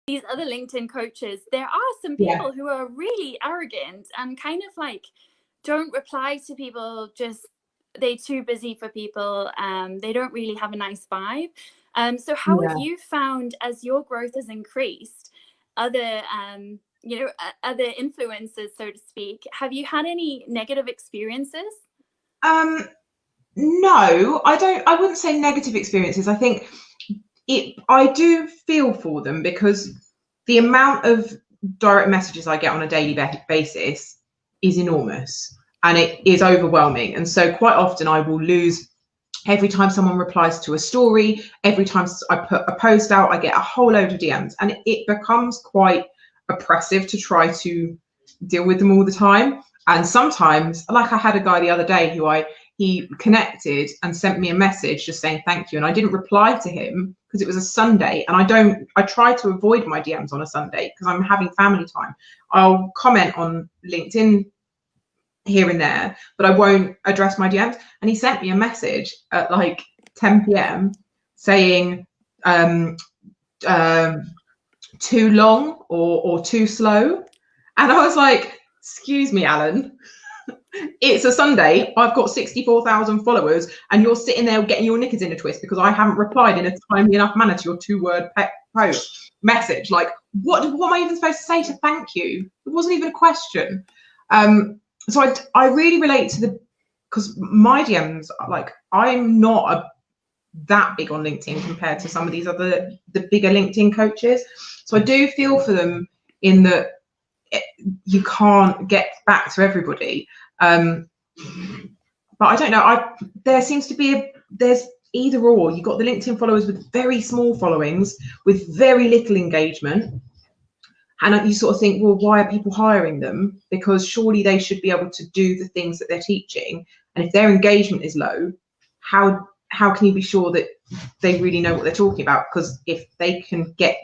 these other LinkedIn coaches, there are some people who are really arrogant and kind of like don't reply to people, just they're too busy for people. They don't really have a nice vibe. So how have you found, as your growth has increased, other other influencers, so to speak? Have you had any negative experiences? No, I wouldn't say negative experiences. I think I do feel for them, because the amount of direct messages I get on a daily basis is enormous, and it is overwhelming. And so quite often I will lose, every time someone replies to a story, every time I put a post out, I get a whole load of DMs, and it becomes quite oppressive to try to deal with them all the time. And sometimes, like I had a guy the other day who he connected and sent me a message just saying thank you, and I didn't reply to him because it was a Sunday, and I try to avoid my DMs on a Sunday because I'm having family time. I'll comment on LinkedIn here and there, but I won't address my DMs. And he sent me a message at like 10 p.m. saying too long or too slow, and I was like, excuse me, Alan, it's a Sunday, I've got 64,000 followers, and you're sitting there getting your knickers in a twist because I haven't replied in a timely enough manner to your 2-word post message. Like, what am I even supposed to say to thank you? It wasn't even a question. So I really relate to because my DMs, like, I'm not that big on LinkedIn compared to some of these the bigger LinkedIn coaches. So I do feel for them in that you can't get back to everybody. But I don't know. There seems to be there's either or. You've got the LinkedIn followers with very small followings with very little engagement, and you sort of think, well, why are people hiring them? Because surely they should be able to do the things that they're teaching. And if their engagement is low, how can you be sure that they really know what they're talking about? Because if they can get